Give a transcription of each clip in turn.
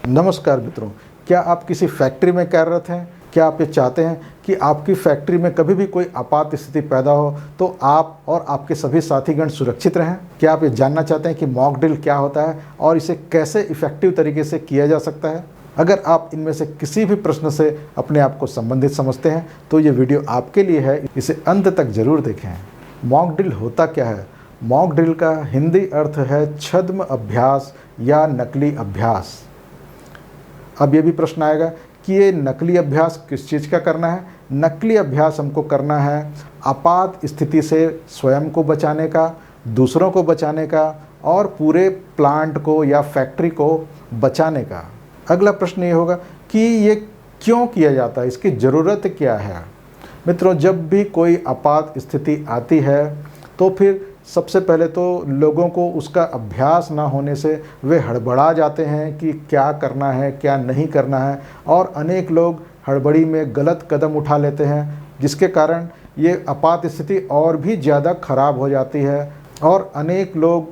नमस्कार मित्रों, क्या आप किसी फैक्ट्री में कार्यरत हैं? क्या आप ये चाहते हैं कि आपकी फैक्ट्री में कभी भी कोई आपात स्थिति पैदा हो तो आप और आपके सभी साथीगण सुरक्षित रहें? क्या आप ये जानना चाहते हैं कि मॉक ड्रिल क्या होता है और इसे कैसे इफेक्टिव तरीके से किया जा सकता है? अगर आप इनमें से किसी भी प्रश्न से अपने आप को संबंधित समझते हैं तो ये वीडियो आपके लिए है, इसे अंत तक जरूर देखें। मॉक ड्रिल होता क्या है? मॉक ड्रिल का हिंदी अर्थ है छद्म अभ्यास या नकली अभ्यास। अब ये भी प्रश्न आएगा कि ये नकली अभ्यास किस चीज़ का करना है? नकली अभ्यास हमको करना है आपात स्थिति से स्वयं को बचाने का, दूसरों को बचाने का और पूरे प्लांट को या फैक्ट्री को बचाने का। अगला प्रश्न ये होगा कि ये क्यों किया जाता है, इसकी ज़रूरत क्या है? मित्रों, जब भी कोई आपात स्थिति आती है तो फिर सबसे पहले तो लोगों को उसका अभ्यास ना होने से वे हड़बड़ा जाते हैं कि क्या करना है क्या नहीं करना है, और अनेक लोग हड़बड़ी में गलत कदम उठा लेते हैं, जिसके कारण ये आपात स्थिति और भी ज़्यादा खराब हो जाती है और अनेक लोग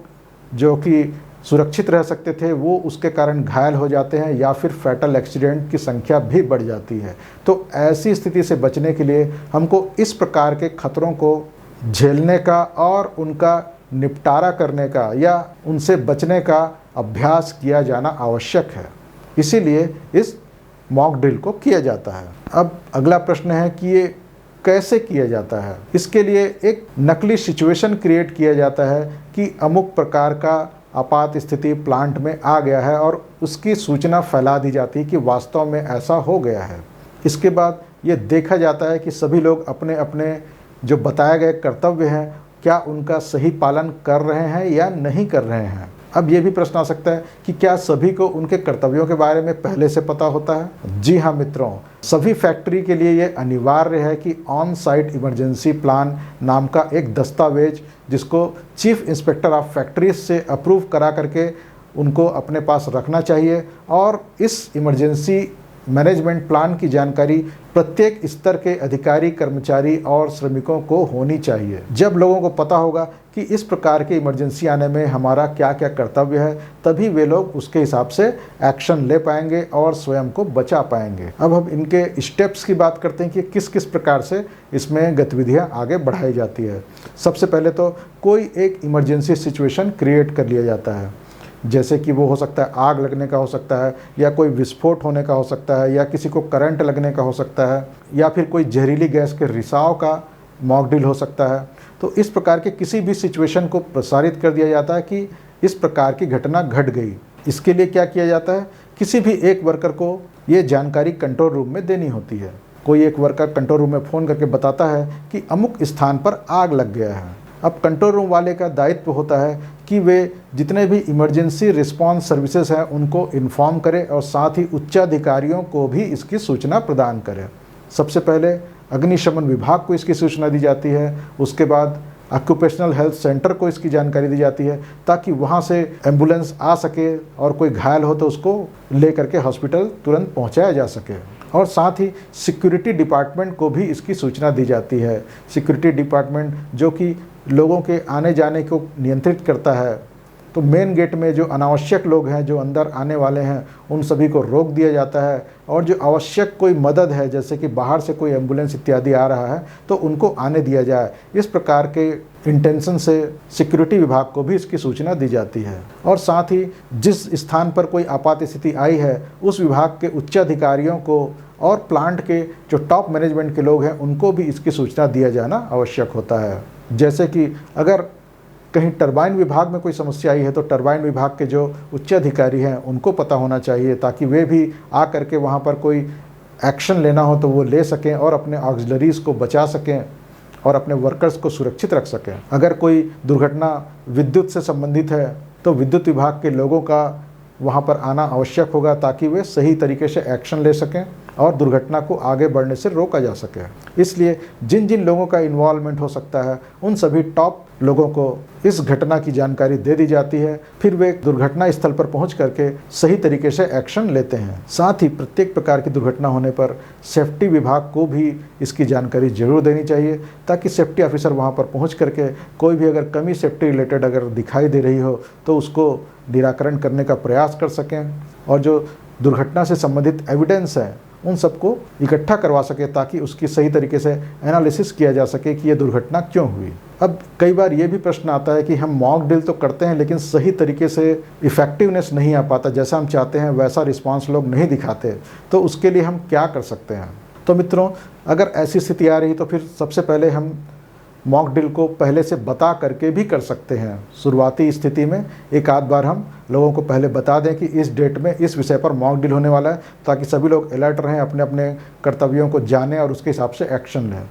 जो कि सुरक्षित रह सकते थे वो उसके कारण घायल हो जाते हैं या फिर फैटल एक्सीडेंट की संख्या भी बढ़ जाती है। तो ऐसी स्थिति से बचने के लिए हमको इस प्रकार के खतरों को झेलने का और उनका निपटारा करने का या उनसे बचने का अभ्यास किया जाना आवश्यक है। इसीलिए इस मॉक ड्रिल को किया जाता है। अब अगला प्रश्न है कि ये कैसे किया जाता है? इसके लिए एक नकली सिचुएशन क्रिएट किया जाता है कि अमुक प्रकार का आपात स्थिति प्लांट में आ गया है और उसकी सूचना फैला दी जाती है कि वास्तव में ऐसा हो गया है। इसके बाद ये देखा जाता है कि सभी लोग अपने अपने जो बताए गए कर्तव्य हैं क्या उनका सही पालन कर रहे हैं या नहीं कर रहे हैं। अब ये भी प्रश्न आ सकता है कि क्या सभी को उनके कर्तव्यों के बारे में पहले से पता होता है? जी हाँ मित्रों, सभी फैक्ट्री के लिए ये अनिवार्य है कि ऑन साइट इमरजेंसी प्लान नाम का एक दस्तावेज, जिसको चीफ इंस्पेक्टर ऑफ फैक्ट्रीज से अप्रूव करा करके उनको अपने पास रखना चाहिए, और इस इमरजेंसी मैनेजमेंट प्लान की जानकारी प्रत्येक स्तर के अधिकारी, कर्मचारी और श्रमिकों को होनी चाहिए। जब लोगों को पता होगा कि इस प्रकार की इमरजेंसी आने में हमारा क्या क्या कर्तव्य है, तभी वे लोग उसके हिसाब से एक्शन ले पाएंगे और स्वयं को बचा पाएंगे। अब हम इनके स्टेप्स की बात करते हैं कि किस किस प्रकार से इसमें गतिविधियां आगे बढ़ाई जाती है। सबसे पहले तो कोई एक इमरजेंसी सिचुएशन क्रिएट कर लिया जाता है, जैसे कि वो हो सकता है आग लगने का हो सकता है, या कोई विस्फोट होने का हो सकता है, या किसी को करंट लगने का हो सकता है, या फिर कोई जहरीली गैस के रिसाव का मॉक ड्रिल हो सकता है। तो इस प्रकार के किसी भी सिचुएशन को प्रसारित कर दिया जाता है कि इस प्रकार की घटना घट गई। इसके लिए क्या किया जाता है, किसी भी एक वर्कर को ये जानकारी कंट्रोल रूम में देनी होती है। कोई एक वर्कर कंट्रोल रूम में फ़ोन करके बताता है कि अमुक स्थान पर आग लग गया है। अब कंट्रोल रूम वाले का दायित्व होता है कि वे जितने भी इमरजेंसी रिस्पांस सर्विसेज हैं उनको इन्फॉर्म करें और साथ ही उच्चाधिकारियों को भी इसकी सूचना प्रदान करें। सबसे पहले अग्निशमन विभाग को इसकी सूचना दी जाती है, उसके बाद ऑक्यूपेशनल हेल्थ सेंटर को इसकी जानकारी दी जाती है ताकि वहाँ से एम्बुलेंस आ सके और कोई घायल हो तो उसको ले करके हॉस्पिटल तुरंत पहुँचाया जा सके। और साथ ही सिक्योरिटी डिपार्टमेंट को भी इसकी सूचना दी जाती है। सिक्योरिटी डिपार्टमेंट जो कि लोगों के आने जाने को नियंत्रित करता है, तो मेन गेट में जो अनावश्यक लोग हैं जो अंदर आने वाले हैं उन सभी को रोक दिया जाता है, और जो आवश्यक कोई मदद है जैसे कि बाहर से कोई एम्बुलेंस इत्यादि आ रहा है तो उनको आने दिया जाए। इस प्रकार के इंटेंशन से सिक्योरिटी विभाग को भी इसकी सूचना दी जाती है। और साथ ही जिस स्थान पर कोई आपात स्थिति आई है उस विभाग के उच्चाधिकारियों को और प्लांट के जो टॉप मैनेजमेंट के लोग हैं उनको भी इसकी सूचना दिया जाना आवश्यक होता है। जैसे कि अगर कहीं टरबाइन विभाग में कोई समस्या आई है तो टरबाइन विभाग के जो उच्चाधिकारी हैं उनको पता होना चाहिए, ताकि वे भी आ करके वहाँ पर कोई एक्शन लेना हो तो वो ले सकें और अपने ऑक्सिलरीज़ को बचा सकें और अपने वर्कर्स को सुरक्षित रख सकें। अगर कोई दुर्घटना विद्युत से संबंधित है तो विद्युत विभाग के लोगों का वहाँ पर आना आवश्यक होगा ताकि वे सही तरीके से एक्शन ले सकें और दुर्घटना को आगे बढ़ने से रोका जा सके। इसलिए जिन जिन लोगों का इन्वॉल्वमेंट हो सकता है उन सभी टॉप लोगों को इस घटना की जानकारी दे दी जाती है, फिर वे दुर्घटना स्थल पर पहुंच करके सही तरीके से एक्शन लेते हैं। साथ ही प्रत्येक प्रकार की दुर्घटना होने पर सेफ्टी विभाग को भी इसकी जानकारी जरूर देनी चाहिए, ताकि सेफ्टी ऑफिसर वहां पर पहुंच करके कोई भी अगर कमी सेफ्टी रिलेटेड अगर दिखाई दे रही हो तो उसको निराकरण करने का प्रयास कर सकें। और जो दुर्घटना से संबंधित एविडेंस है उन सबको इकट्ठा करवा सके, ताकि उसकी सही तरीके से एनालिसिस किया जा सके कि ये दुर्घटना क्यों हुई। अब कई बार ये भी प्रश्न आता है कि हम मॉक ड्रिल तो करते हैं लेकिन सही तरीके से इफ़ेक्टिवनेस नहीं आ पाता, जैसा हम चाहते हैं वैसा रिस्पांस लोग नहीं दिखाते, तो उसके लिए हम क्या कर सकते हैं। तो मित्रों, अगर ऐसी स्थिति आ रही तो फिर सबसे पहले हम मॉक ड्रिल को पहले से बता करके भी कर सकते हैं। शुरुआती स्थिति में एक आध बार हम लोगों को पहले बता दें कि इस डेट में इस विषय पर मॉक ड्रिल होने वाला है, ताकि सभी लोग अलर्ट रहें, अपने अपने कर्तव्यों को जानें और उसके हिसाब से एक्शन लें।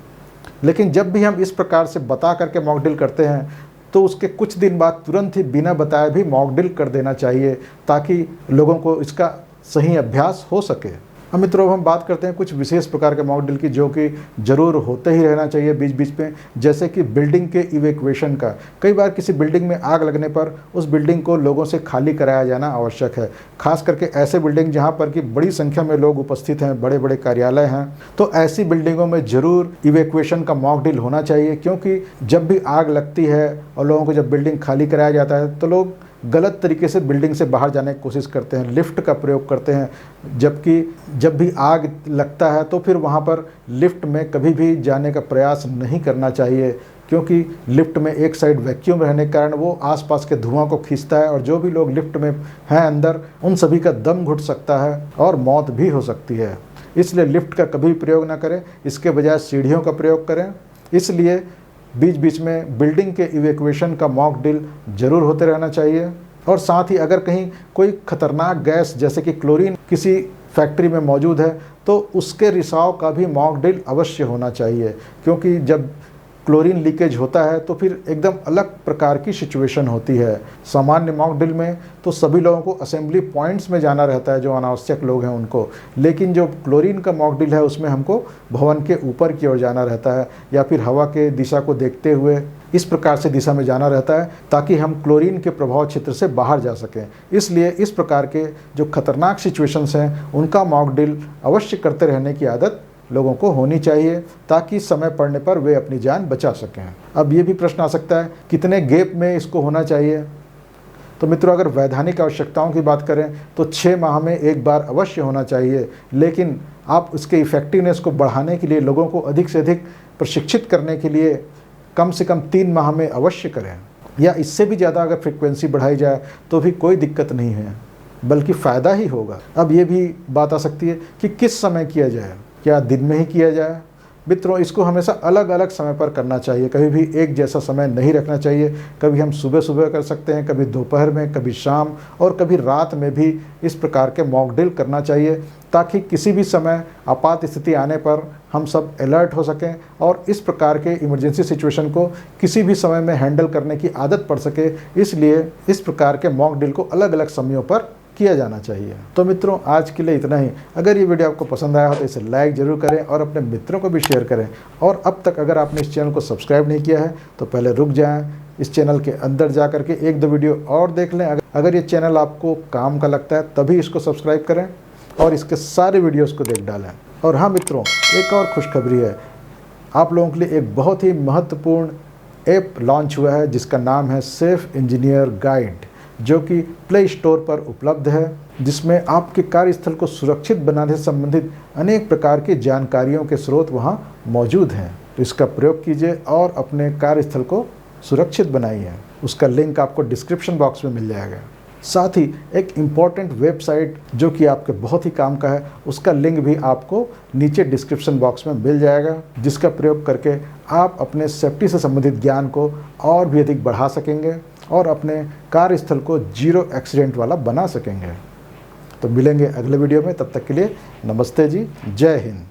लेकिन जब भी हम इस प्रकार से बता करके मॉक ड्रिल करते हैं तो उसके कुछ दिन बाद तुरंत ही बिना बताए भी मॉक ड्रिल कर देना चाहिए, ताकि लोगों को इसका सही अभ्यास हो सके। अब मित्रों, हम बात करते हैं कुछ विशेष प्रकार के मॉक ड्रिल की, जो कि ज़रूर होते ही रहना चाहिए बीच बीच में, जैसे कि बिल्डिंग के इवैक्यूएशन का। कई बार किसी बिल्डिंग में आग लगने पर उस बिल्डिंग को लोगों से खाली कराया जाना आवश्यक है, खास करके ऐसे बिल्डिंग जहां पर कि बड़ी संख्या में लोग उपस्थित हैं, बड़े बड़े कार्यालय हैं, तो ऐसी बिल्डिंगों में ज़रूर इवैक्यूएशन का मॉक ड्रिल होना चाहिए। क्योंकि जब भी आग लगती है और लोगों को जब बिल्डिंग खाली कराया जाता है तो लोग गलत तरीके से बिल्डिंग से बाहर जाने की कोशिश करते हैं, लिफ्ट का प्रयोग करते हैं, जबकि जब भी आग लगता है तो फिर वहाँ पर लिफ्ट में कभी भी जाने का प्रयास नहीं करना चाहिए, क्योंकि लिफ्ट में एक साइड वैक्यूम रहने के कारण वो आसपास के धुआं को खींचता है और जो भी लोग लिफ्ट में हैं अंदर, उन सभी का दम घुट सकता है और मौत भी हो सकती है। इसलिए लिफ्ट का कभी प्रयोग ना करें, इसके बजाय सीढ़ियों का प्रयोग करें। इसलिए बीच बीच में बिल्डिंग के इवैक्यूएशन का मॉक ड्रिल जरूर होते रहना चाहिए। और साथ ही अगर कहीं कोई खतरनाक गैस जैसे कि क्लोरीन किसी फैक्ट्री में मौजूद है तो उसके रिसाव का भी मॉक ड्रिल अवश्य होना चाहिए, क्योंकि जब क्लोरीन लीकेज होता है तो फिर एकदम अलग प्रकार की सिचुएशन होती है। सामान्य मॉक ड्रिल में तो सभी लोगों को असेंबली पॉइंट्स में जाना रहता है, जो अनावश्यक लोग हैं उनको, लेकिन जो क्लोरीन का मॉक ड्रिल है उसमें हमको भवन के ऊपर की ओर जाना रहता है, या फिर हवा के दिशा को देखते हुए इस प्रकार से दिशा में जाना रहता है, ताकि हम क्लोरीन के प्रभाव क्षेत्र से बाहर जा सकें। इसलिए इस प्रकार के जो खतरनाक सिचुएशंस हैं उनका मॉक ड्रिल अवश्य करते रहने की आदत लोगों को होनी चाहिए, ताकि समय पड़ने पर वे अपनी जान बचा सकें। अब ये भी प्रश्न आ सकता है कितने गैप में इसको होना चाहिए। तो मित्रों, अगर वैधानिक आवश्यकताओं की बात करें तो 6 माह में एक बार अवश्य होना चाहिए, लेकिन आप उसके इफ़ेक्टिवनेस को बढ़ाने के लिए, लोगों को अधिक से अधिक प्रशिक्षित करने के लिए कम से कम 3 माह में अवश्य करें, या इससे भी ज़्यादा अगर फ्रिक्वेंसी बढ़ाई जाए तो भी कोई दिक्कत नहीं है, बल्कि फ़ायदा ही होगा। अब ये भी बात आ सकती है कि किस समय किया जाए, क्या दिन में ही किया जाए। मित्रों, इसको हमेशा अलग अलग समय पर करना चाहिए, कभी भी एक जैसा समय नहीं रखना चाहिए। कभी हम सुबह सुबह कर सकते हैं, कभी दोपहर में, कभी शाम और कभी रात में भी इस प्रकार के मॉक ड्रिल करना चाहिए, ताकि किसी भी समय आपात स्थिति आने पर हम सब अलर्ट हो सकें और इस प्रकार के इमरजेंसी सिचुएशन को किसी भी समय में हैंडल करने की आदत पड़ सके। इसलिए इस प्रकार के मॉक ड्रिल को अलग अलग समयों पर किया जाना चाहिए। तो मित्रों, आज के लिए इतना ही। अगर ये वीडियो आपको पसंद आया हो तो इसे लाइक जरूर करें और अपने मित्रों को भी शेयर करें। और अब तक अगर आपने इस चैनल को सब्सक्राइब नहीं किया है तो पहले रुक जाएं, इस चैनल के अंदर जा करके 1-2 वीडियो और देख लें। अगर ये चैनल आपको काम का लगता है तभी इसको सब्सक्राइब करें और इसके सारे वीडियोज़ को देख डालें। और हाँ मित्रों, एक और खुशखबरी है, आप लोगों के लिए एक बहुत ही महत्वपूर्ण ऐप लॉन्च हुआ है जिसका नाम है सेफ इंजीनियर गाइड, जो कि प्ले स्टोर पर उपलब्ध है, जिसमें आपके कार्यस्थल को सुरक्षित बनाने से संबंधित अनेक प्रकार की जानकारियों के स्रोत वहां मौजूद हैं। तो इसका प्रयोग कीजिए और अपने कार्यस्थल को सुरक्षित बनाइए। उसका लिंक आपको डिस्क्रिप्शन बॉक्स में मिल जाएगा। साथ ही एक इम्पॉर्टेंट वेबसाइट जो कि आपके बहुत ही काम का है, उसका लिंक भी आपको नीचे डिस्क्रिप्शन बॉक्स में मिल जाएगा, जिसका प्रयोग करके आप अपने सेफ्टी से संबंधित ज्ञान को और भी अधिक बढ़ा सकेंगे और अपने कार्यस्थल को 0 एक्सीडेंट वाला बना सकेंगे। तो मिलेंगे अगले वीडियो में, तब तक के लिए नमस्ते जी, जय हिंद।